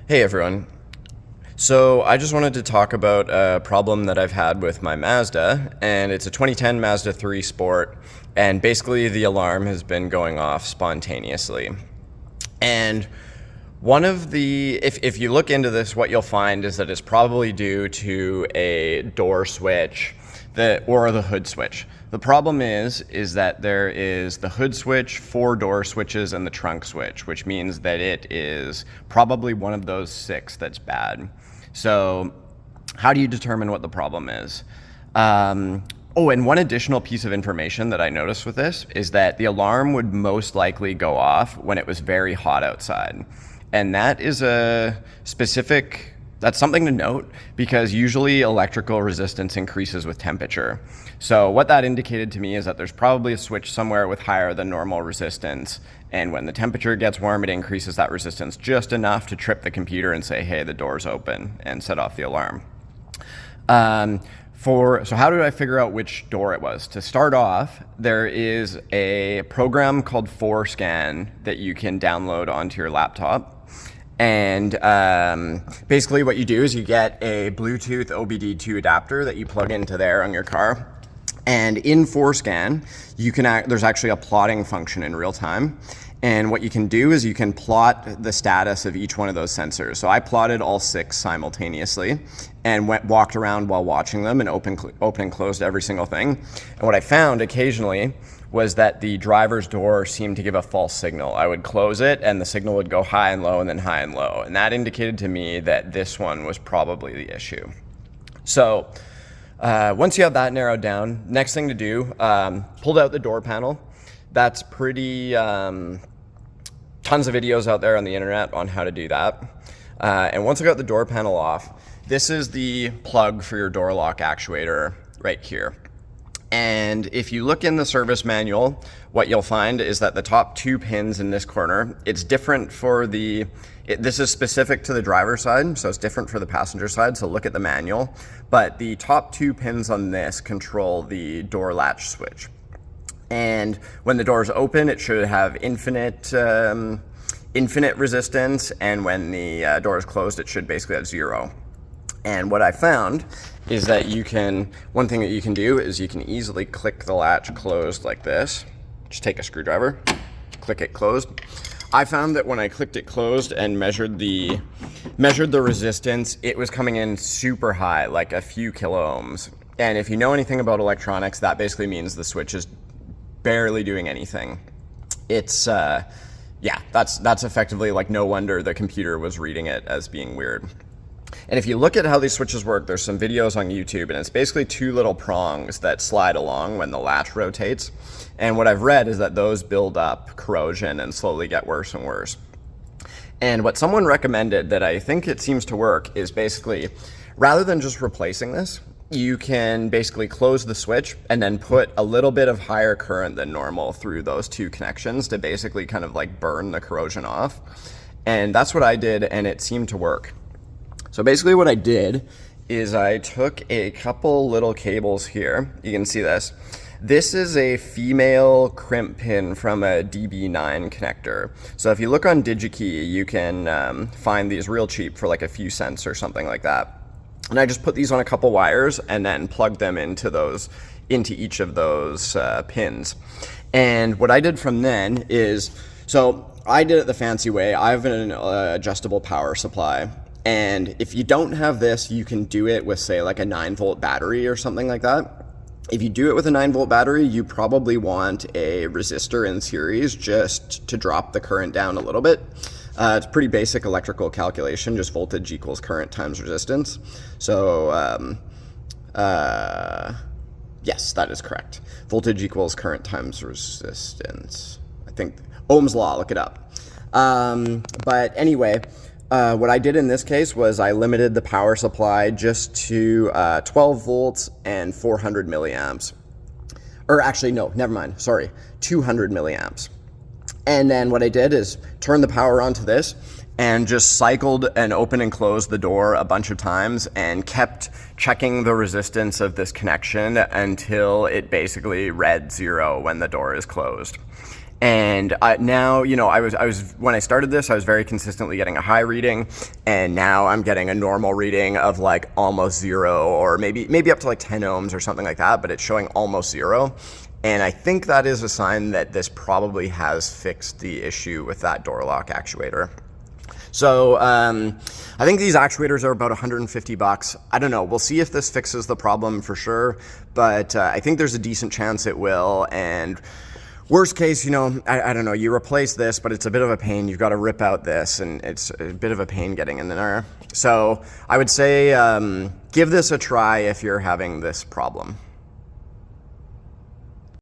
Hey everyone. So I just wanted to talk about a problem that I've had with my Mazda, and it's a 2010 Mazda 3 Sport, and basically the alarm has been going off spontaneously. And one of the, if you look into this, what you'll find is that it's probably due to a door switch or the hood switch. The problem is that there is the hood switch, 4 door switches, and the trunk switch, which means that it is probably one of those 6 that's bad. So how do you determine what the problem is? Oh, and one additional piece of information that I noticed with this is that the alarm would most likely go off when it was very hot outside. And that is that's something to note because usually electrical resistance increases with temperature. So what that indicated to me is that there's probably a switch somewhere with higher than normal resistance. And when the temperature gets warm, it increases that resistance just enough to trip the computer and say, hey, the door's open, and set off the alarm. So how do I figure out which door it was? To start off, there is a program called ForeScan that you can download onto your laptop. And basically what you do is you get a Bluetooth OBD2 adapter that you plug into there on your car. And in ForeScan, there's actually a plotting function in real time. And what you can do is you can plot the status of each one of those sensors. So I plotted all 6 simultaneously and walked around while watching them and opened and closed every single thing. And what I found occasionally was that the driver's door seemed to give a false signal. I would close it and the signal would go high and low and then high and low. And that indicated to me that this one was probably the issue. So once you have that narrowed down, next thing to do, pulled out the door panel. That's pretty, tons of videos out there on the internet on how to do that. And once I got the door panel off, this is the plug for your door lock actuator right here. And if you look in the service manual, what you'll find is that the top 2 pins in this corner, it's different for this is specific to the driver's side, so it's different for the passenger side, so look at the manual. But the top 2 pins on this control the door latch switch. And when the door is open, it should have infinite resistance, and when the door is closed, it should basically have 0. And what I found is that one thing that you can do is you can easily click the latch closed like this. Just take a screwdriver, click it closed. I found that when I clicked it closed and measured the resistance, it was coming in super high, like a few kilo ohms. And if you know anything about electronics, that basically means the switch is barely doing anything. It's, yeah, that's effectively like no wonder the computer was reading it as being weird. And if you look at how these switches work, there's some videos on YouTube, and it's basically 2 little prongs that slide along when the latch rotates. And what I've read is that those build up corrosion and slowly get worse and worse. And what someone recommended that I think it seems to work is basically, rather than just replacing this, you can basically close the switch and then put a little bit of higher current than normal through those 2 connections to basically kind of like burn the corrosion off. And that's what I did, and it seemed to work. So basically what I did is I took a couple little cables here. You can see this. This is a female crimp pin from a DB9 connector. So if you look on DigiKey, you can find these real cheap for like a few cents or something like that. And I just put these on a couple wires and then plugged them into each of those pins. And what I did from then is, so I did it the fancy way. I have an adjustable power supply. And if you don't have this, you can do it with, say, like a 9-volt battery or something like that. If you do it with a 9-volt battery, you probably want a resistor in series just to drop the current down a little bit. It's pretty basic electrical calculation, just voltage equals current times resistance. So, yes, that is correct. Voltage equals current times resistance. I think Ohm's law, look it up. But anyway, what I did in this case was I limited the power supply just to 12 volts and 400 milliamps. Or actually, no, never mind, sorry, 200 milliamps. And then what I did is turn the power onto this and just cycled and opened and closed the door a bunch of times and kept checking the resistance of this connection until it basically read 0 when the door is closed. And now, you know, I was when I started this, I was very consistently getting a high reading, and now I'm getting a normal reading of like almost 0, or maybe up to like 10 ohms or something like that, but it's showing almost 0. And I think that is a sign that this probably has fixed the issue with that door lock actuator. So I think these actuators are about 150 bucks. I don't know. We'll see if this fixes the problem for sure, but I think there's a decent chance it will. And worst case, you know, I don't know, you replace this, but it's a bit of a pain. You've got to rip out this, and it's a bit of a pain getting in there. So I would say give this a try if you're having this problem.